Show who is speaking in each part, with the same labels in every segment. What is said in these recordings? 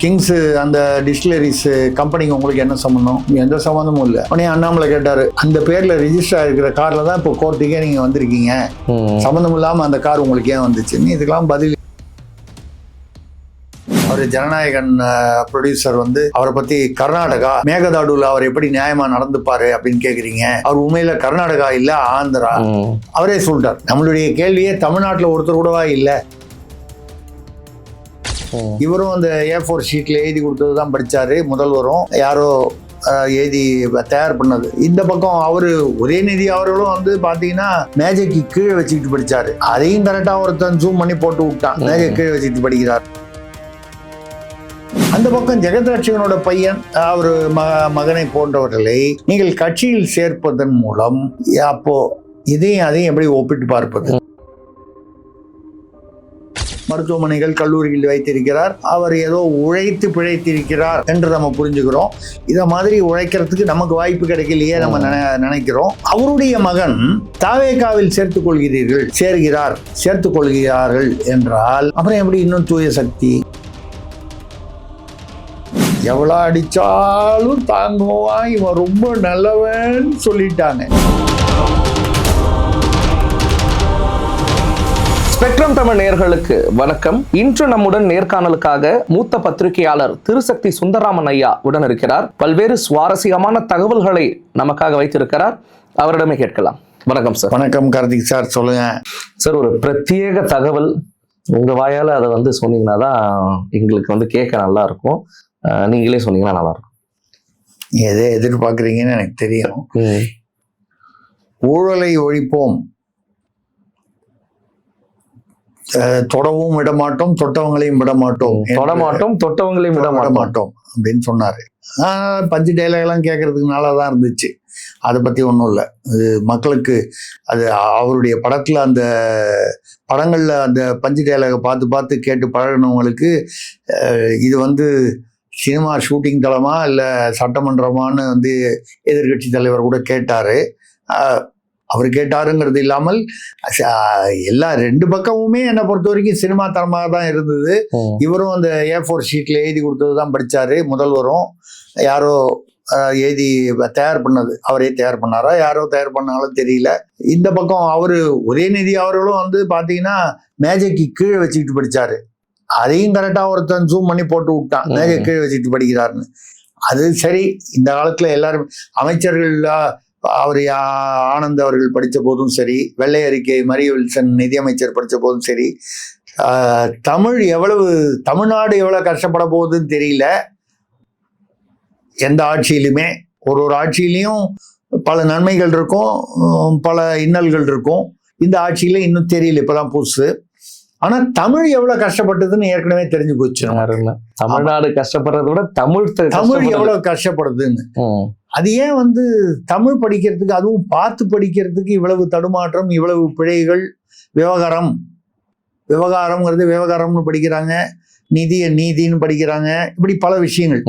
Speaker 1: Kings அந்த distilleries கம்பெனிக்கு உங்களுக்கு என்ன சம்பந்தம்? எந்த சம்பந்தமும் இல்லை. உடனே அண்ணாமலை கேட்டாரு, அந்த பேர்ல ரிஜிஸ்டர் ஆகிருக்கிற கார்ல தான் இப்போ கோர்ட்டுக்கே நீங்க வந்திருக்கீங்க, சம்பந்தம் இல்லாம அந்த கார் உங்களுக்கு ஏன் வந்துச்சுன்னு. இதுக்கெல்லாம் பதில் அவர் ஜனநாயகன் ப்ரொடியூசர் அவரை பத்தி கர்நாடகா மேகதாடுல அவர் எப்படி நியாயமா நடந்துப்பாரு அப்படின்னு கேக்குறீங்க. அவர் உண்மையில கர்நாடகா இல்ல, ஆந்திரா. அவரே சொல்லிட்டார், நம்மளுடைய கேள்வியே தமிழ்நாட்டுல ஒருத்தர் கூடவா இல்ல. இவரும் அந்த A4 ஷீட்ல எழுதி கொடுத்ததுதான் படிச்சாரு. முதல்வரும் யாரோ எழுதி தயார் பண்ணது. இந்த பக்கம் அவரு உதயநிதி அவர்களும் பாத்தீங்கன்னா மேஜைக்கு கீழே வச்சுக்கிட்டு படிச்சாரு. அதையும் கரெக்டா ஒருத்தன் ஜூம் பண்ணி போட்டு விட்டான், மேஜை கீழே வச்சுக்கிட்டு படிக்கிறார். அந்த பக்கம் ஜெகத்ரட்சகனோட பையன் அவரு மகனை போன்றவர்களை நீங்கள் கட்சியில் சேர்ப்பதன் மூலம் அப்போ இதையும் அதையும் எப்படி ஒப்பிட்டு பார்ப்பது? மருத்துவமனைகள் கல்லூரியில் வைத்திருக்கிறார், அவர் ஏதோ உழைத்து பிழைத்திருக்கிறார் என்று நம்ம புரிஞ்சுக்கிறோம். இத மாதிரி உழைக்கிறதுக்கு நமக்கு வாய்ப்பு கிடைக்கலையே நம்ம நினைக்கிறோம். அவருடைய மகன் தாவேகாவில் சேர்த்துக் கொள்கிறார்கள் என்றால் அப்புறம் எப்படி இன்னும் தூய சக்தி? எவ்வளோ அடிச்சாலும் தாங்குவான், இவன் ரொம்ப நல்லவன் சொல்லிட்டாங்க.
Speaker 2: ஸ்பெக்ட்ரம் தமிழ் நேயர்களுக்கு வணக்கம். இன்று நம்முடன் நேர்காணலுக்காக மூத்த பத்திரிகையாளர் திருசக்தி சுந்தரராமன் ஐயா உடன் இருக்கிறார். பல்வேறு சுவாரஸ்யமான தகவல்களை நமக்காக வைத்திருக்கிறார், அவரிடமே கேட்கலாம். வணக்கம் சார்.
Speaker 1: வணக்கம் கார்த்திக் சார், சொல்லுங்க
Speaker 2: சார். ஒரு பிரத்யேக தகவல் உங்க வாயால அதை சொன்னீங்கன்னா தான் எங்களுக்கு கேட்க நல்லா இருக்கும். நீங்களே சொன்னீங்கன்னா நல்லா இருக்கும்.
Speaker 1: எதை எதிர்பார்க்குறீங்கன்னு எனக்கு தெரியும். ஊழலை ஒழிப்போம், தொடவும் விடமாட்டோம், தொட்டவங்களையும் விடமாட்டோம்,
Speaker 2: தொட்டவங்களையும் விடமாட்டோம் அப்படின்னு
Speaker 1: சொன்னாரு. பஞ்சு டைலாக்லாம் கேட்கறதுக்கு நல்லா தான் இருந்துச்சு. அதை பத்தி ஒன்றும் இல்லை. அது மக்களுக்கு அது அவருடைய படத்துல அந்த படங்கள்ல அந்த பஞ்சு டைலாகை பார்த்து கேட்டு பழகினவங்களுக்கு இது சினிமா ஷூட்டிங் தளமா இல்லை சட்டமன்றமானு எதிர்கட்சி தலைவர் கூட கேட்டாரு. அவர் கேட்டாருங்கிறது இல்லாமல் எல்லா ரெண்டு பக்கமுமே என்னை பொறுத்த வரைக்கும் சினிமா தரமாக தான் இருந்தது. இவரும் அந்த A4 ஷீட்ல எழுதி கொடுத்ததுதான் படிச்சாரு. முதல்வரும் யாரோ எழுதி தயார் பண்ணது, அவரே தயார் பண்ணாரா யாரோ தயார் பண்ணாலும் தெரியல. இந்த பக்கம் அவரு உதயநிதி அவர்களும் பாத்தீங்கன்னா மேஜைக்கு கீழே வச்சுக்கிட்டு படிச்சாரு. அதையும் கரெக்டா ஒருத்தன் ஜூம் பண்ணி போட்டு விட்டான், மேஜை கீழே வச்சுட்டு படிக்கிறாருன்னு. அது சரி, இந்த காலத்துல எல்லாரும் அமைச்சர்கள், அவர் ஆனந்த் அவர்கள் படித்த போதும் சரி, வெள்ளை அறிக்கை மரிய வில்சன் நிதியமைச்சர் படித்த போதும் சரி, தமிழ்நாடு எவ்வளவு கஷ்டப்பட போகுதுன்னு தெரியல. எந்த ஆட்சியிலுமே ஒரு ஆட்சியிலையும் பல நன்மைகள் இருக்கும், பல இன்னல்கள் இருக்கும். இந்த ஆட்சியில இன்னும் தெரியல, இப்பதான் புதுசு. ஆனா தமிழ் எவ்வளவு கஷ்டப்பட்டதுன்னு ஏற்கனவே தெரிஞ்சு போச்சு.
Speaker 2: தமிழ்நாடு கஷ்டப்படுறத விட தமிழ்
Speaker 1: எவ்வளவு கஷ்டப்படுதுன்னு. அது ஏன் தமிழ் படிக்கிறதுக்கு, அதுவும் பார்த்து படிக்கிறதுக்கு இவ்வளவு தடுமாற்றம், இவ்வளவு பிழைகள்? விவகாரம்னு படிக்கிறாங்க, நீதின்னு படிக்கிறாங்க, இப்படி பல விஷயங்கள்.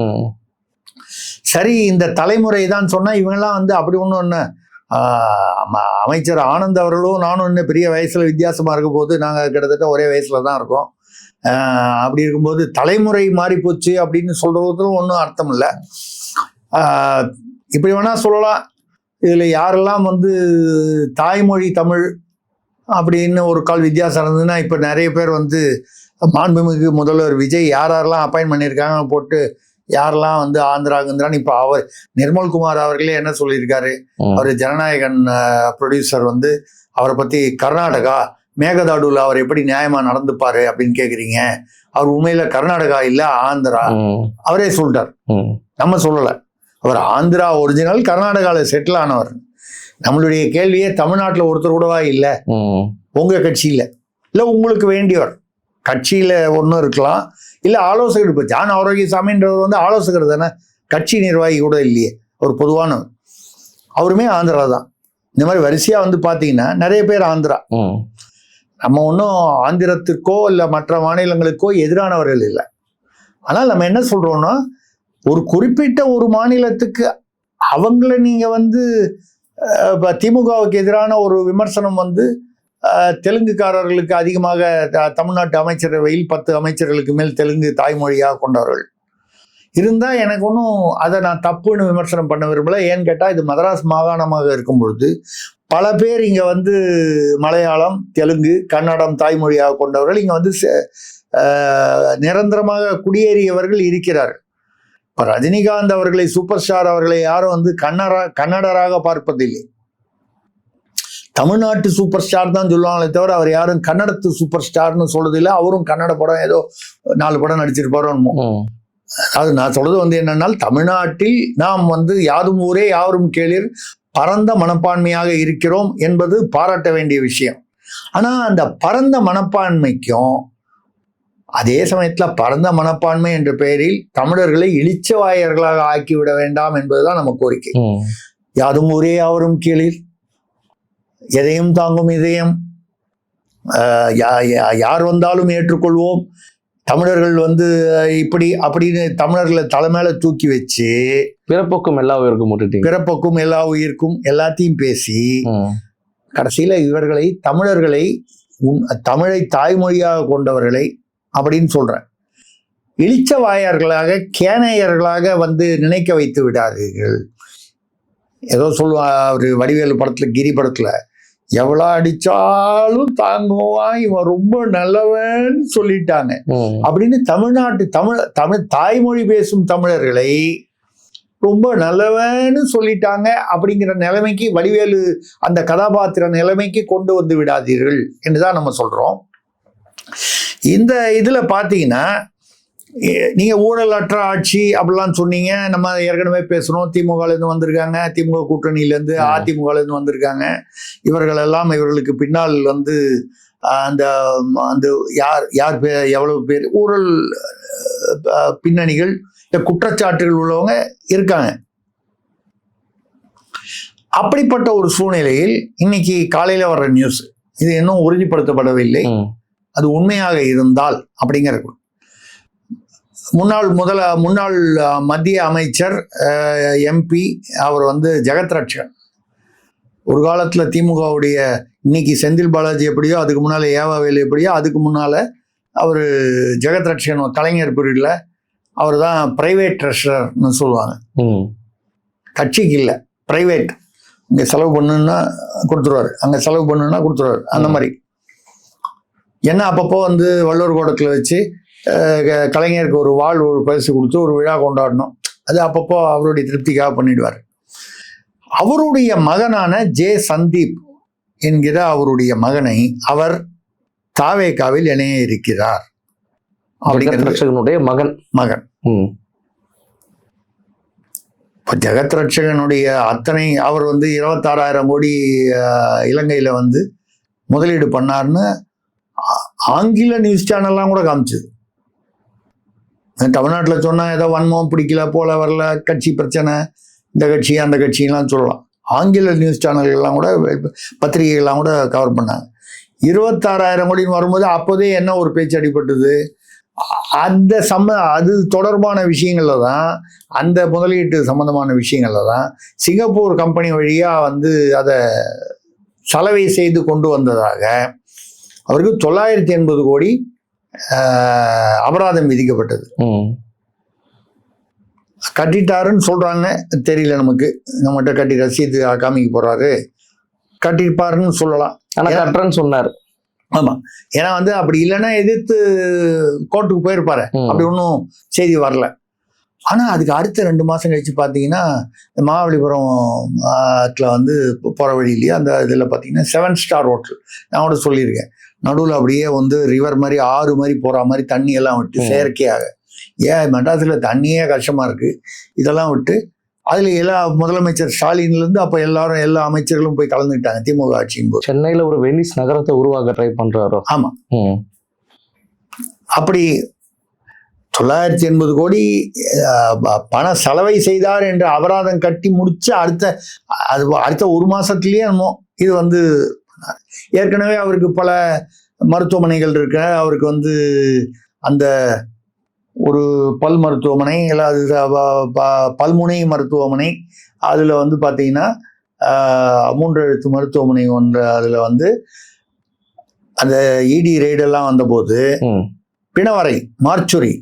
Speaker 1: சரி, இந்த தலைமுறை தான் சொன்னா இவங்கெல்லாம் அப்படி ஒண்ணு அமைச்சர் ஆனந்த் அவர்களும் நானும் இன்னும் பெரிய வயசுல வித்தியாசமா இருக்கும் போது நாங்க கிட்டத்தட்ட ஒரே வயசுல தான் இருக்கோம். அப்படி இருக்கும்போது தலைமுறை மாறி போச்சு அப்படின்னு சொல்றதும் ஒன்றும் அர்த்தம் இல்லை. இப்படி வேணா சொல்லலாம். இதுல யாரெல்லாம் தாய்மொழி தமிழ் அப்படின்னு ஒரு கால் வித்தியாசம் இருந்ததுன்னா, இப்ப நிறைய பேர் மாண்புமிகு முதல்வர் விஜய் யாரெல்லாம் அப்பாயின்ட் பண்ணியிருக்காங்க போட்டு யாரெல்லாம் ஆந்திரான்னு இப்ப அவர் நிர்மல்குமார் அவர்களே என்ன சொல்லியிருக்காரு, அவரு ஜனநாயகன் ப்ரொடியூசர் அவரை பத்தி கர்நாடகா மேகதாடுல அவர் எப்படி நியாயமா நடந்துப்பாரு அப்படின்னு கேக்குறீங்க. அவர் உண்மையில கர்நாடகா இல்ல, ஆந்திரா. அவரே சொல்லிட்டார், நம்ம சொல்லல. அவர் ஆந்திரா ஒரிஜினல், கர்நாடகால செட்டில் ஆனவர். நம்மளுடைய கேள்வியே தமிழ்நாட்டுல ஒருத்தர் கூடவா இல்ல, உங்க கட்சியில இல்ல, உங்களுக்கு வேண்டியவர். கட்சியில ஒன்றும் இருக்கலாம், இல்ல ஆலோசகர். இப்போ ஜான் ஆரோக்கியசாமின்றவர் ஆலோசகர் தானே, கட்சி நிர்வாகி கூட இல்லையே. அவர் பொதுவானவர். அவருமே ஆந்திரா தான். இந்த மாதிரி வரிசையா பாத்தீங்கன்னா நிறைய பேர் ஆந்திரா. நம்ம ஒன்றும் ஆந்திரத்திற்கோ இல்ல மற்ற மாநிலங்களுக்கோ எதிரானவர்கள் இல்லை. ஆனால் நம்ம என்ன சொல்றோம்னா, ஒரு குறிப்பிட்ட ஒரு மாநிலத்துக்கு அவங்கள நீங்க திமுகவுக்கு எதிரான ஒரு விமர்சனம் தெலுங்குக்காரர்களுக்கு அதிகமாக தமிழ்நாட்டு அமைச்சரவையில் 10 அமைச்சர்களுக்கு மேல் தெலுங்கு தாய்மொழியாக கொண்டவர்கள். இருந்தால் எனக்கு ஒன்றும் அதை நான் தப்புன்னு விமர்சனம் பண்ண விரும்பல. ஏன்னு கேட்டால் இது மதராஸ் மாகாணமாக இருக்கும் பொழுது பல பேர் இங்கே வந்து மலையாளம், தெலுங்கு, கன்னடம் தாய்மொழியாக கொண்டவர்கள் இங்கே வந்து நிரந்தரமாக குடியேறியவர்கள் இருக்கிறார்கள். இப்போ ரஜினிகாந்த் அவர்களை, சூப்பர் ஸ்டார் அவர்களை யாரும் வந்து கன்னடராக பார்ப்பதில்லை. தமிழ்நாட்டு சூப்பர் ஸ்டார் தான் சொல்லுவாங்களே தவிர அவர் யாரும் கன்னடத்து சூப்பர் ஸ்டார்னு சொல்றதில்லை. அவரும் கன்னட படம் ஏதோ 4 படம் நடிச்சிருப்பாரோ. அது நான் சொல்றது வந்து என்னன்னா, தமிழ்நாட்டில் நாம் வந்து யாதும் ஊரே யாவரும் கேளீர் பரந்த மனப்பான்மையாக இருக்கிறோம் என்பது பாராட்ட வேண்டிய விஷயம். ஆனா அந்த பரந்த மனப்பான்மைக்கும் அதே சமயத்துல பரந்த மனப்பான்மை என்ற பெயரில் தமிழர்களை இளிச்சவாயர்களாக ஆக்கிவிட வேண்டாம் என்பதுதான் நம்ம கோரிக்கை. யாதும் ஊரே யாவரும் கேளீர், எதையும் தாங்கும் இதயம், யார் வந்தாலும் ஏற்றுக்கொள்வோம், தமிழர்கள் வந்து இப்படி அப்படின்னு தமிழர்களை தலைமையில தூக்கி வச்சு
Speaker 2: பிறப்புக்கும் எல்லா உயிருக்கும்
Speaker 1: பிறப்புக்கும் எல்லா உயிருக்கும் எல்லாத்தையும் பேசி கடைசியில இவர்களை தமிழர்களை தமிழை தாய்மொழியாக கொண்டவர்களை அப்படின்னு சொல்றேன் இளிச்ச வாயர்களாக, கேனையர்களாக வந்து நினைக்க வைத்து விடாதீர்கள். ஏதோ சொல்லுவா ஒரு வடிவேலு படத்துல, கிரி படத்துல, எவ்வளோ அடிச்சாலும் தாங்குவான், இவன் ரொம்ப நல்லவன் சொல்லிட்டாங்க அப்படின்னு தமிழ்நாட்டு தமிழ் தாய்மொழி பேசும் தமிழர்களை ரொம்ப நல்லவன்னு சொல்லிட்டாங்க அப்படிங்கிற நிலைமைக்கு வடிவேலு அந்த கதாபாத்திர நிலைமைக்கு கொண்டு வந்து விடாதீர்கள் என்றுதான் நம்ம சொல்றோம். இந்த இதுல பாத்தீங்கன்னா, நீங்க ஊழலற்ற ஆட்சி அப்படிலாம் சொன்னீங்க. நம்ம ஏற்கனவே பேசணும், திமுகலேருந்து வந்திருக்காங்க, திமுக கூட்டணியிலேருந்து, அதிமுகலேருந்து வந்திருக்காங்க. இவர்கள் எல்லாம் இவர்களுக்கு பின்னால் வந்து அந்த அந்த யார் எவ்வளவு பேர் ஊழல் பின்னணிகள், இந்த குற்றச்சாட்டுகள் உள்ளவங்க இருக்காங்க. அப்படிப்பட்ட ஒரு சூழ்நிலையில் இன்னைக்கு காலையில வர்ற நியூஸ், இது இன்னும் உறுதிப்படுத்தப்படவில்லை, அது உண்மையாக இருந்தால் அப்படிங்கிற முன்னாள் மத்திய அமைச்சர் எம்பி அவர் வந்து ஜெகத் ரட்சகன், ஒரு காலத்துல திமுகவுடைய, இன்னைக்கு செந்தில் பாலாஜி எப்படியோ அதுக்கு முன்னால ஏவாவேலு எப்படியோ அதுக்கு முன்னால அவர் ஜெகத் ரட்சகன், கலைஞர் பீரியட்ல அவர் தான் பிரைவேட் ட்ரெஷரர்னு சொல்லுவாங்க. கட்சிக்கு இல்லை, பிரைவேட், இங்க செலவு பண்ணுன்னா கொடுத்துருவாரு, அங்க செலவு பண்ணுன்னா கொடுத்துருவாரு. அந்த மாதிரி என்ன அப்பப்போ வந்து வள்ளுவர் கோடத்துல வச்சு கலைஞருக்கு ஒரு ஒரு பரிசு கொடுத்து ஒரு விழா கொண்டாடணும். அது அப்பப்போ அவருடைய திருப்திக்காக பண்ணிடுவார். அவருடைய மகனான ஜே சந்தீப் என்கிற அவருடைய மகனை அவர் தாவேகாவில் இணைய இருக்கிறார். மகன் இப்போ ஜெகத் ரட்சகனுடைய அத்தனை, அவர் வந்து 26,000 கோடி இலங்கையில வந்து முதலீடு பண்ணார்னு ஆங்கில நியூஸ் சேனல்லாம் கூட காமிச்சது. தமிழ்நாட்டில் சொன்னால் ஏதோ வன்மம், பிடிக்கல, போல வரல, கட்சி பிரச்சனை, இந்த கட்சி அந்த கட்சியெல்லாம் சொல்லலாம். ஆங்கில நியூஸ் சேனல்கள்லாம் கூட, பத்திரிகைகள்லாம் கூட கவர் பண்ணாங்க. 26,000 கோடின்னு வரும்போது அப்போதே என்ன ஒரு பேச்சு அடிபட்டது, அந்த அது தொடர்பான விஷயங்கள்ல தான், அந்த முதலீட்டு சம்பந்தமான விஷயங்கள்ல தான் சிங்கப்பூர் கம்பெனி வழியா வந்து அதை சலவை செய்து கொண்டு வந்ததாக அவருக்கு 980 கோடி அபராதம் விதிக்கப்பட்டது. கட்டிட்டாருன்னு சொல்றாங்க, தெரியல நமக்கு. நம்மகிட்ட கட்டி ரசீது காமிக்க போறாரு, கட்டிருப்பாருன்னு சொல்லலாம்.
Speaker 2: ஆனா கட்டுறேன்னு சொன்னாரு.
Speaker 1: ஆமா, ஏன்னா வந்து அப்படி இல்லைன்னா எதிர்த்து கோர்ட்டுக்கு போயிருப்பாரு. அப்படி ஒன்றும் செய்தி வரல. ஆனா அதுக்கு அடுத்த 2 மாசம் கழிச்சு பாத்தீங்கன்னா, மகாபலிபுரம்ல வந்து போற வழியிலேயே அந்த இதுல பாத்தீங்கன்னா 7 ஸ்டார் ஹோட்டல், நான் கூட சொல்லியிருக்கேன், நடுவில் அப்படியே வந்து ரிவர் மாதிரி, ஆறு மாதிரி போற மாதிரி தண்ணி எல்லாம் விட்டு செயற்கையாக, ஏன் மெட்ராஸ்ல தண்ணியே கஷ்டமா இருக்கு, இதெல்லாம் விட்டு அதுல எல்லா முதலமைச்சர் ஸ்டாலின்ல இருந்து அப்ப எல்லா அமைச்சர்களும் போய் கலந்துட்டாங்க திமுக ஆட்சியின் போது.
Speaker 2: சென்னையில ஒரு வெனிஸ் நகரத்தை உருவாக்க ட்ரை பண்றாரோ. ஆமா,
Speaker 1: அப்படி 980 கோடி பண செலவை செய்தார் என்று அபராதம் கட்டி முடிச்சு அடுத்த 1 மாசத்துலயே இது வந்து, ஏற்கனவே அவருக்கு பல மருத்துவமனைகள் இருக்க, அவருக்கு வந்து அந்த ஒரு பல் மருத்துவமனை, அது பல்முனை மருத்துவமனை, அதுல வந்து பாத்தீங்கன்னா 3 எழுத்து மருத்துவமனை ஒன்று, அதுல வந்து அந்த இடி ரெய்டெல்லாம் வந்தபோது பிணவரை, மார்ச்சுரி,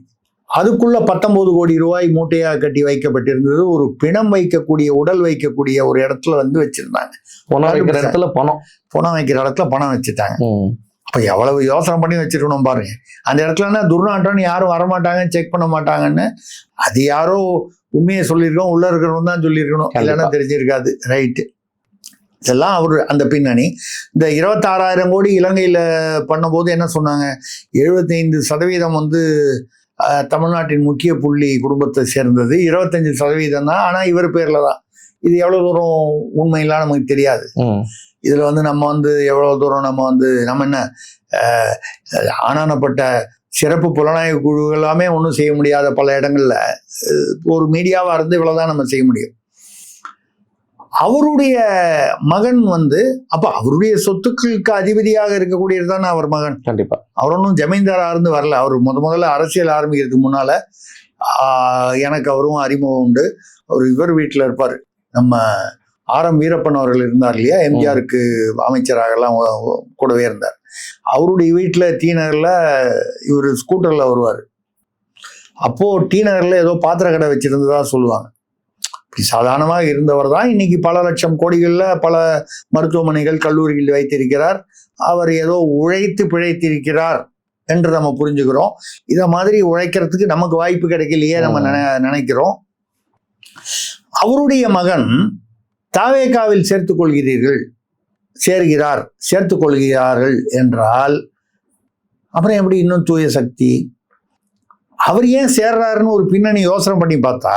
Speaker 1: அதுக்குள்ள 19 கோடி ரூபாய் மூட்டையாக கட்டி வைக்கப்பட்டிருந்தது. ஒரு பிணம் வைக்கக்கூடிய, உடல் வைக்கக்கூடிய ஒரு இடத்துல வந்து வச்சிருந்தாங்க.
Speaker 2: பணம் வைக்கிற இடத்துல
Speaker 1: பணம் வைக்கிற இடத்துல பணம் வச்சுட்டாங்க. அப்ப எவ்வளவு யோசனை பண்ணி வச்சிருக்கணும் பாருங்க. அந்த இடத்துலன்னா துர்நாற்றம்னு யாரும் வரமாட்டாங்க, செக் பண்ண மாட்டாங்கன்னு. அது யாரோ உண்மையை சொல்லியிருக்கோம், உள்ள இருக்கிறவங்க தான் சொல்லியிருக்கணும், இல்லைன்னா தெரிஞ்சிருக்காது. ரைட்டு. இதெல்லாம் அவர் அந்த பின்னணி. இந்த 26,000 கோடி இலங்கையில பண்ணும்போது என்ன சொன்னாங்க, 75% வந்து தமிழ்நாட்டின் முக்கிய புள்ளி குடும்பத்தை சேர்ந்தது, 25% தான் ஆனா இவர் பேர்ல தான். இது எவ்வளவு தூரம் உண்மையிலாம் நமக்கு தெரியாது. இதுல வந்து நம்ம வந்து எவ்வளவு தூரம் நம்ம என்ன ஆனானப்பட்ட சிறப்பு புலனாய்வு குழு எல்லாமே ஒன்றும் செய்ய முடியாத பல இடங்கள்ல ஒரு மீடியாவா இருந்து இவ்வளவுதான் நம்ம செய்ய முடியும். அவருடைய மகன் வந்து அப்ப அவருடைய சொத்துக்களுக்கு அதிபதியாக இருக்கக்கூடியது தானே அவர் மகன்.
Speaker 2: கண்டிப்பா.
Speaker 1: அவர் ஒன்றும் ஜமீன்தாரா இருந்து வரல. அவர் முதல்ல அரசியல் ஆரம்பிக்கிறதுக்கு முன்னால எனக்கு அவரும் அறிமுகம் உண்டு. அவர் இவர் வீட்டுல இருப்பாரு, நம்ம ஆர்.எம். வீரப்பன் அவர்கள் இருந்தார் இல்லையா, எம்ஜிஆருக்கு அமைச்சராக எல்லாம் கூடவே இருந்தார். அவருடைய வீட்டுல டி நகர்ல இவர் ஸ்கூட்டர்ல வருவார். அப்போ டி நகர்ல ஏதோ பாத்திர கடை வச்சிருந்ததா சொல்லுவாங்க. சாதாரணமாக இருந்தவர் தான் இன்னைக்கு பல லட்சம் கோடிகள்ல பல மருத்துவமனைகள், கல்லூரிகள் வைத்திருக்கிறார். அவர் ஏதோ உழைத்து பிழைத்திருக்கிறார் என்று நம்ம புரிஞ்சுக்கிறோம். இத மாதிரி உழைக்கிறதுக்கு நமக்கு வாய்ப்பு கிடைக்கலையே நம்ம நினைக்கிறோம். அவருடைய மகன் தாவேகாவில் சேர்த்துக் கொள்கிறார்கள் என்றால் அப்புறம் எப்படி இன்னும் தூய சக்தி? அவர் ஏன் சேர்றாருன்னு ஒரு பின்னணி யோசனை பண்ணி பார்த்தா,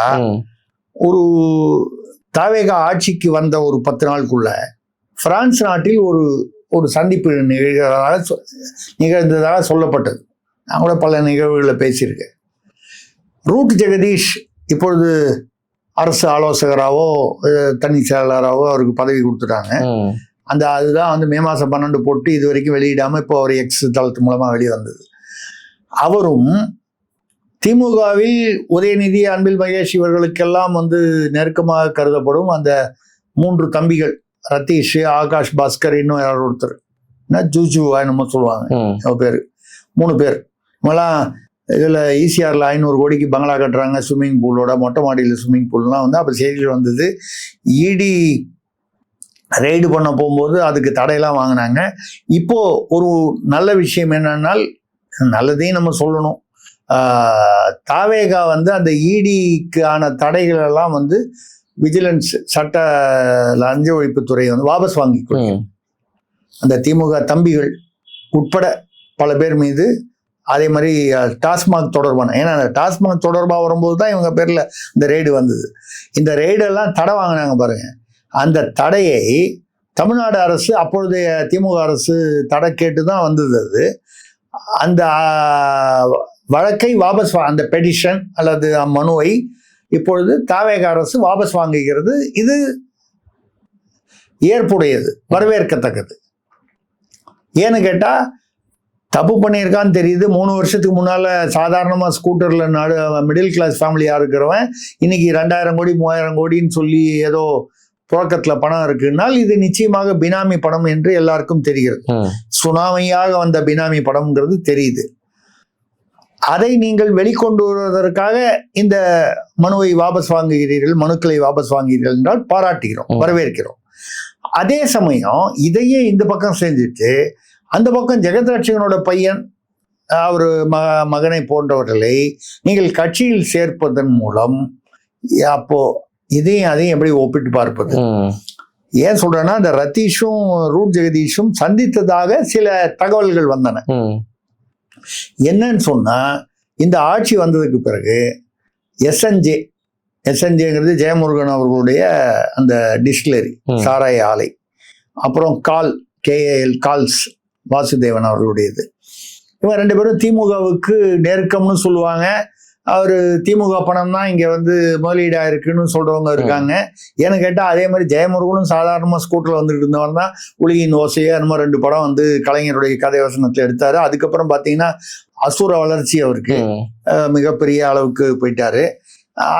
Speaker 1: ஒரு தாவேகா ஆட்சிக்கு வந்த ஒரு 10 நாளுக்குள்ள பிரான்ஸ் நாட்டில் ஒரு சந்திப்பு நிகழ்ந்ததாக சொல்லப்பட்டது. நான் கூட பல நிகழ்வுகளை பேசியிருக்கேன். ரூட் ஜெகதீஷ் இப்பொழுது அரசு ஆலோசகராகவோ தனி செயலாளராகவோ அவருக்கு பதவி கொடுத்துட்டாங்க. அதுதான் வந்து மே மாதம் 12 போட்டு இது வரைக்கும் வெளியிடாம இப்போ அவர் எக்ஸ் தளத்து மூலமா வெளியே வந்தது. அவரும் திமுகவில் உதயநிதி, அன்பில் மகேஷ் இவர்களுக்கெல்லாம் வந்து நெருக்கமாக கருதப்படும் அந்த 3 தம்பிகள், ரதீஷ், ஆகாஷ் பாஸ்கர், இன்னும் யாரோ ஒருத்தர் ஜூஜுவா என்னமோ சொல்லுவாங்க பேரு, 3 பேர். இவங்கெல்லாம் இதுல ஈசிஆர்ல 500 கோடிக்கு பங்களா கட்டுறாங்க, ஸ்விம்மிங் பூலோட, மொட்டை மாடியில் ஸ்விம்மிங் பூல்லாம் வந்து அப்ப செய்திகள் வந்தது. இடி ரெய்டு பண்ண போகும்போது அதுக்கு தடையெல்லாம் வாங்கினாங்க. இப்போ ஒரு நல்ல விஷயம் என்னன்னால், நல்லதையும் நம்ம சொல்லணும், தாவேகா வந்து அந்த இடிக்கான தடைகள் எல்லாம் வந்து விஜிலன்ஸ் சட்ட லஞ்ச ஒழிப்புத்துறை வந்து வாபஸ் வாங்கி அந்த திமுக தம்பிகள் உட்பட பல பேர் மீது, அதே மாதிரி டாஸ்மாக் தொடர்பான, ஏன்னா அந்த டாஸ்மாக் தொடர்பாக வரும்போது தான் இவங்க பேர்ல இந்த ரெய்டு வந்தது. இந்த ரெய்டெல்லாம் தடை வாங்கினாங்க பாருங்க. அந்த தடையை தமிழ்நாடு அரசு, அப்பொழுதைய திமுக அரசு தடை கேட்டு தான் வந்தது. அது அந்த வழக்கை வாபஸ் அந்த பெடிஷன் அல்லது மனுவை இப்பொழுது தாவேக அரசு வாபஸ் வாங்குகிறது. இது ஏற்புடையது, வரவேற்கத்தக்கது. ஏன்னு கேட்டா தப்பு பண்ணியிருக்கான்னு தெரியுது. 3 வருஷத்துக்கு முன்னால சாதாரணமா ஸ்கூட்டர்ல மிடில் கிளாஸ் ஃபேமிலியா இருக்கிறவன் இன்னைக்கு 2000 கோடி 3000 கோடின்னு சொல்லி ஏதோ புழக்கத்துல பணம் இருக்குன்னால் இது நிச்சயமாக பினாமி பணம் என்று எல்லாருக்கும் தெரிகிறது. சுனாமியாக வந்த பினாமி பணம்ங்கிறது தெரியுது. அதை நீங்கள் வெளிக்கொண்டு வருவதற்காக இந்த மனுவை வாபஸ் வாங்குகிறீர்கள், மனுக்களை வாபஸ் வாங்குகிறீர்கள் என்றால் பாராட்டுகிறோம், வரவேற்கிறோம். அதே சமயம் இதையே இந்த பக்கம் செஞ்சுட்டு அந்த பக்கம் ஜெகத்ரட்சகனோட பையன், அவர் மகனை போன்றவர்களை நீங்கள் கட்சியில் சேர்ப்பதன் மூலம் அப்போ இதையும் அதையும் எப்படி ஒப்பிட்டு பார்ப்பது? ஏன் சொல்றேன்னா, இந்த ரதீஷும் ரூட் ஜெகதீஷும் சந்தித்ததாக சில தகவல்கள் வந்தன. என்னன்னு சொன்னா, இந்த ஆட்சி வந்ததுக்கு பிறகு எஸ்என்ஜேங்கிறது ஜெயமுருகன் அவர்களுடைய அந்த டிஸ்டிலரி, சாராய ஆலை, அப்புறம் KAL கால்ஸ் வாசுதேவன் அவர்களுடையது. இவங்க 2 பேரும் திமுகவுக்கு நெருக்கம்னு சொல்லுவாங்க. அவரு திமுக பணம் தான் இங்க வந்து முதலீடா இருக்குன்னு சொல்றவங்க இருக்காங்க. ஏன்னு கேட்டா அதே மாதிரி ஜெயமுருகனும் சாதாரணமா ஸ்கூட்டர்ல வந்துட்டு இருந்தவர் தான். உலகின் ஓசையை நம்ம 2 படம் வந்து கலைஞருடைய கதை வசனத்துல எடுத்தாரு. அதுக்கப்புறம் பாத்தீங்கன்னா அசுர வளர்ச்சி அவருக்கு மிகப்பெரிய அளவுக்கு போயிட்டாரு.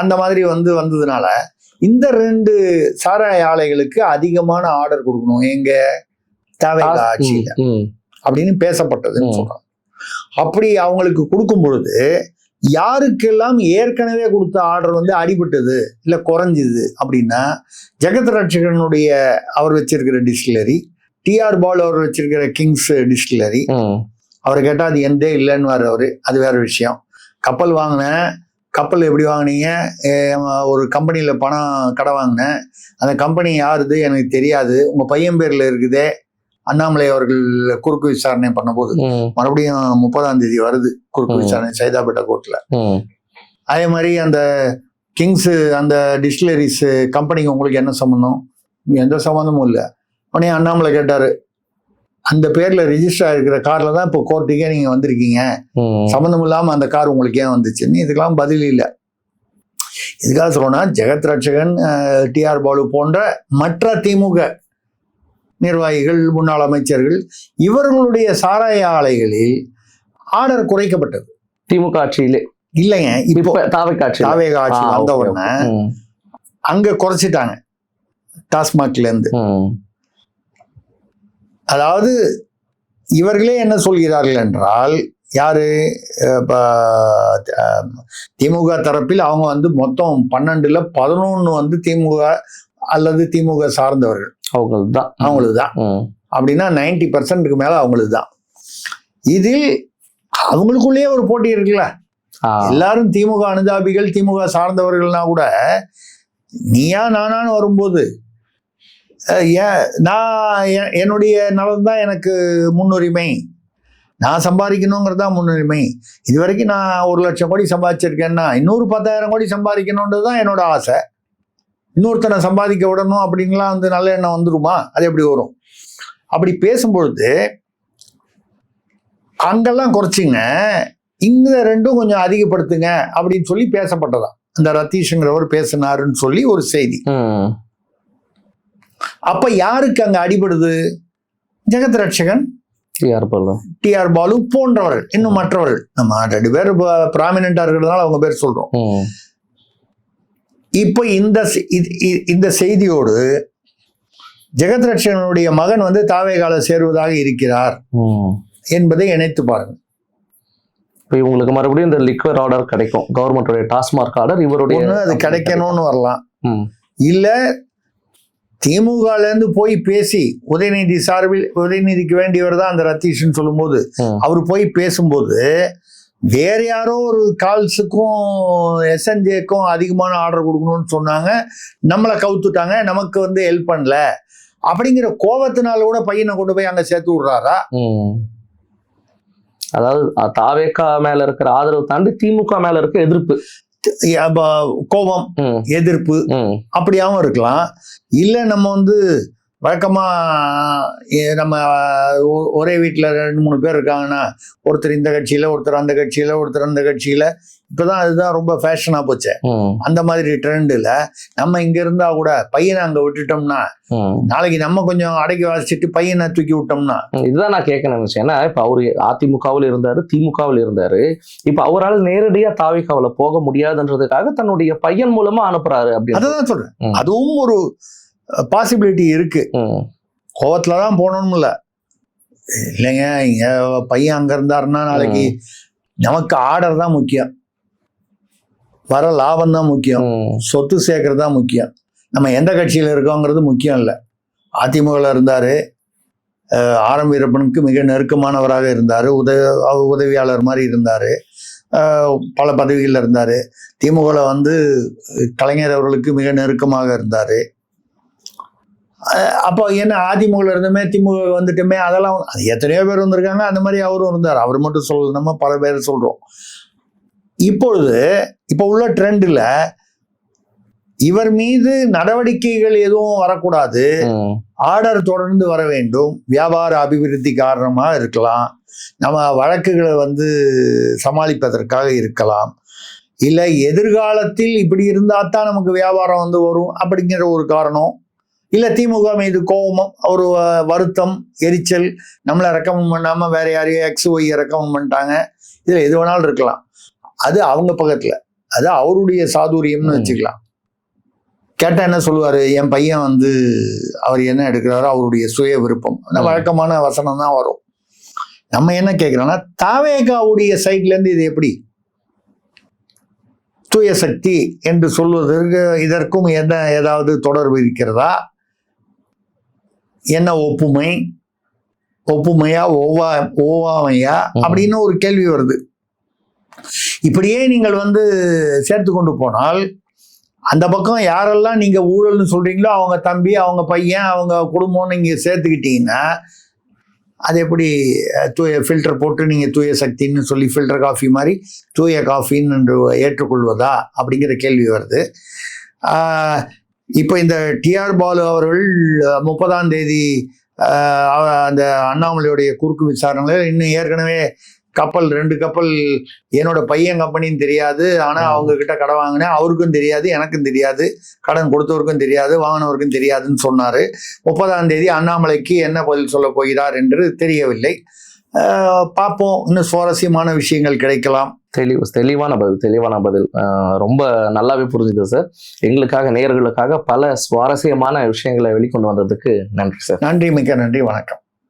Speaker 1: அந்த மாதிரி வந்ததுனால இந்த 2 சாராய ஆலைகளுக்கு அதிகமான ஆர்டர் கொடுக்கணும் எங்க தாவேகா ஆட்சியில அப்படின்னு பேசப்பட்டதுன்னு சொல்றாங்க. அப்படி அவங்களுக்கு கொடுக்கும் பொழுது யாருக்கெல்லாம் ஏற்கனவே கொடுத்த ஆர்டர் வந்து அடிபட்டது இல்லை குறைஞ்சிது அப்படின்னா, ஜெகத் ரட்சகனுடைய அவர் வச்சிருக்கிற டிஸ்டிலரி, டிஆர் பாலு அவர் வச்சிருக்கிற கிங்ஸ் டிஸ்டிலரி, அவரை கேட்டால் அது எந்தே இல்லைன்னு அவரு, அது வேற விஷயம். கப்பல் வாங்கினேன், கப்பல் எப்படி வாங்கினீங்க, ஒரு கம்பெனியில் பணம் கடை வாங்கினேன், அந்த கம்பெனி யாருது எனக்கு தெரியாது, உங்கள் பையன் பேரில் இருக்குதே, அண்ணாமலை அவர்கள் குறுக்கு விசாரணை பண்ணும்போது மறுபடியும் 30ஆம் தேதி வருது குறுக்கு விசாரணை சைதாப்பேட்டை கோர்ட்ல. அதே மாதிரி அந்த கிங்ஸ் அந்த டிஸ்டிலரிஸ் கம்பெனிக்கு உங்களுக்கு என்ன சம்பந்தம்? எந்த சம்பந்தமும் இல்லை. உடனே அண்ணாமலை கேட்டாரு, அந்த பேர்ல ரிஜிஸ்டர் ஆகிருக்கிற கார்ல தான் இப்போ கோர்ட்டுக்கே நீங்க வந்திருக்கீங்க, சம்பந்தம் இல்லாம அந்த கார் உங்களுக்கு ஏன் வந்துச்சுன்னு. இதுக்கெல்லாம் பதில் இல்லை. இதுக்காக சொல்லணும்னா, ஜெகத் ரட்சகன், டிஆர் பாலு போன்ற மற்ற திமுக நிர்வாகிகள், முன்னாள் அமைச்சர்கள், இவர்களுடைய சாராய ஆலைகளில் ஆர்டர் குறைக்கப்பட்டது.
Speaker 2: திமுக ஆட்சியிலே
Speaker 1: இல்லைங்க, இப்போ தாவேகா ஆட்சி வந்த உடனே அங்க குறைச்சிட்டாங்க டாஸ்மாக்ல இருந்து. அதாவது இவர்களே என்ன சொல்கிறார்கள் என்றால், யாரு திமுக தரப்பில் அவங்க வந்து மொத்தம் 12ல் 11 வந்து திமுக அல்லது திமுக சார்ந்தவர்கள், அவங்களுக்கு தான். அப்படின்னா 90% மேல அவங்களுக்கு தான். இதில் அவங்களுக்குள்ளேயே ஒரு போட்டி இருக்குல்ல. எல்லாரும் திமுக அனுதாபிகள், திமுக சார்ந்தவர்கள்னா கூட நீயா நானான்னு வரும்போது நான் என்னுடைய நலன் தான் எனக்கு முன்னுரிமை, நான் சம்பாதிக்கணுங்கிறது தான் முன்னுரிமை. இது வரைக்கும் நான் 1 லட்சம் கோடி சம்பாதிச்சிருக்கேன்னா இன்னொரு 10,000 கோடி சம்பாதிக்கணுன்றது தான் என்னோட ஆசை. இன்னொருத்தனை சம்பாதிக்க விடணும் அப்படின்லாம் வந்து நல்ல எண்ணம் வந்துருமா? அது எப்படி வரும்? அப்படி பேசும்பொழுது அங்கெல்லாம் குறைச்சிங்க, இங்க ரெண்டும் கொஞ்சம் அதிகப்படுத்துங்க அப்படின்னு சொல்லி பேசப்பட்டதா. அந்த ரத்தீஷ்ங்கிறவர் பேசினாருன்னு சொல்லி ஒரு செய்தி. அப்ப யாருக்கு அங்க அடிபடுது? ஜெகத் ரட்சகன், டிஆர் பாலு போன்றவர்கள், இன்னும் மற்றவர்கள். நம்ம 2 பேர் ப்ராமினெண்டா இருக்கிறதுனால அவங்க பேர் சொல்றோம். இப்போ இந்த செய்தியோடு ஜெகத் ரட்சகனுடைய மகன் வந்து தாவேகால சேருவதாக இருக்கிறார் என்பதை இணைத்து பாருங்க.
Speaker 2: இப்போ இவங்களுக்கு மறுபடியும் இந்த லிக்வர் ஆர்டர் கிடைக்கும், கவர்மெண்டோட டாஸ்மாக் ஆர்டர், இவருடைய
Speaker 1: அது கிடைக்கணும்னு வரலாம். இல்ல திமுகல இருந்து போய் பேசி உதயநிதி சார்பில், உதயநிதிக்கு வேண்டியவர் தான் அந்த ரத்தீஷ்னு சொல்லும்போது அவர் போய் பேசும்போது வேற யாரோ ஒரு கால்ஸுக்கும் எஸ்என்ஜேக்கும் அதிகமான ஆர்டர் கொடுக்கணும்னு சொன்னாங்க, நம்மளை கவுத்துட்டாங்க, நமக்கு வந்து ஹெல்ப் பண்ணல அப்படிங்கிற கோபத்தினால கூட பையனை கொண்டு போய் அங்க சேர்த்து விடுறாரா?
Speaker 2: அதாவது தாவேகா மேல இருக்கிற ஆதரவு தாண்டி திமுக மேல இருக்க எதிர்ப்பு,
Speaker 1: கோபம், எதிர்ப்பு அப்படியாவும் இருக்கலாம். இல்ல நம்ம வந்து வழக்கமா நம்ம ஒரே வீட்டில் 2-3 பேர் இருக்காங்கன்னா, ஒருத்தர் இந்த கட்சியில, ஒருத்தர் அந்த கட்சியில, ஒருத்தர் அந்த கட்சியில, இப்பதான் அதுதான் ரொம்ப ஃபேஷனா போச்சு. அந்த மாதிரி ட்ரெண்ட்ல நம்ம இங்க இருந்தா கூட பையனை அங்க விட்டுட்டோம்னா, நாளைக்கு நம்ம கொஞ்சம் அடக்கி வாசிச்சுட்டு பையனை தூக்கி விட்டோம்னா.
Speaker 2: இதுதான் நான் கேட்க நினைச்சேன். ஏன்னா இப்ப அவரு அதிமுகவில் இருந்தாரு, திமுகவில் இருந்தாரு, இப்ப அவரால் நேரடியா தாவேகாவுல போக முடியாதுன்றதுக்காக தன்னுடைய பையன் மூலமா அனுப்புறாரு அப்படின்னு.
Speaker 1: அதான் சொல்றேன், அதுவும் ஒரு பாசிபிலிட்டி இருக்கு. கோவத்துலதான் போனோம்னு இல்லை, இல்லைங்க இங்க பையன் அங்க இருந்தாருன்னா நாளைக்கு நமக்கு ஆர்டர் தான் முக்கியம், வர லாபம் தான் முக்கியம், சொத்து சேர்க்கறது தான் முக்கியம். நம்ம எந்த கட்சியில இருக்கோங்கிறது முக்கியம் இல்லை. அதிமுகவில் இருந்தாரு, ஆரம் வீரப்பனுக்கு மிக நெருக்கமானவராக இருந்தாரு, உதவியாளர் மாதிரி இருந்தாரு, பல பதவிகளில் இருந்தாரு. திமுகவில் வந்து கலைஞர் அவர்களுக்கு மிக நெருக்கமாக இருந்தாரு. அப்போ என்ன அதிமுக இருந்துமே திமுக வந்துட்டுமே, அதெல்லாம் அது எத்தனையோ பேர் வந்திருக்காங்க, அந்த மாதிரி அவரும் இருந்தார். அவர் மட்டும் சொல்ல, நம்ம பல பேர் சொல்றோம். இப்பொழுது இப்போ உள்ள ட்ரெண்ட்ல இவர் மீது நடவடிக்கைகள் எதுவும் வரக்கூடாது, ஆர்டர் தொடர்ந்து வர வேண்டும், வியாபார அபிவிருத்தி காரணமா இருக்கலாம், நம்ம வழக்குகளை வந்து சமாளிப்பதற்காக இருக்கலாம், இல்லை எதிர்காலத்தில் இப்படி இருந்தா தான் நமக்கு வியாபாரம் வந்து வரும் அப்படிங்கிற ஒரு காரணம், இல்லை திமுக மீது கோபம், ஒரு வருத்தம், எரிச்சல், நம்மளை ரெக்கமெண்ட் பண்ணாமல் வேற யாரையும் XY ரெக்கமெண்ட் பண்ணிட்டாங்க, இதில் எது வேணாலும் இருக்கலாம். அது அவங்க பக்கத்தில், அது அவருடைய சாதுரியம்னு வச்சுக்கலாம். கேட்டால் என்ன சொல்லுவார், என் பையன் வந்து அவர் என்ன எடுக்கிறாரோ அவருடைய சுய விருப்பம், வழக்கமான வசனம் தான் வரும். நம்ம என்ன கேட்குறோம்னா, தாவேகாவுடைய சைட்லேருந்து இது எப்படி தூய சக்தி என்று சொல்வதற்கு இதற்கும் என்ன ஏதாவது தொடர்பு இருக்கிறதா? என்ன ஒப்புமையா ஓவாமையா அப்படின்னு ஒரு கேள்வி வருது. இப்படியே நீங்கள் வந்து சேர்த்து கொண்டு போனால் அந்த பக்கம் யாரெல்லாம் நீங்க ஊழல்னு சொல்றீங்களோ அவங்க தம்பி, அவங்க பையன், அவங்க குடும்பம் நீங்க சேர்த்துக்கிட்டீங்கன்னா அது எப்படி தூய ஃபில்டர் போட்டு நீங்க தூய சக்தின்னு சொல்லி ஃபில்டர் காஃபி மாதிரி தூய காஃபின்னு என்று ஏற்றுக்கொள்வதா அப்படிங்கிற கேள்வி வருது. இப்போ இந்த டிஆர் பாலு அவர்கள் 30ஆம் தேதி அந்த அண்ணாமலையுடைய குறுக்கு விசாரணையில் இன்னும் ஏற்கனவே 2 கப்பல் என்னோட பையன் கம்பெனின்னு தெரியாது, ஆனா அவங்க கிட்ட கடன் வாங்கினேன், அவருக்கும் தெரியாது, எனக்கும் தெரியாது, கடன் கொடுத்தவருக்கும் தெரியாது, வாங்கினவருக்கும் தெரியாதுன்னு சொன்னாரு. 30ஆம் தேதி அண்ணாமலைக்கு என்ன பதில் சொல்ல போகிறார் என்று தெரியவில்லை. பார்ப்போம், இன்னும் சுவாரஸ்யமான விஷயங்கள் கிடைக்கலாம்.
Speaker 2: தெளிவான பதில் ரொம்ப நல்லாவே புரிஞ்சுது சார். எங்களுக்காக, நேயர்களுக்காக பல சுவாரஸ்யமான விஷயங்களை வெளிக்கொண்டு வந்ததுக்கு நன்றி சார்.
Speaker 1: நன்றி, மிக்க நன்றி, வணக்கம்.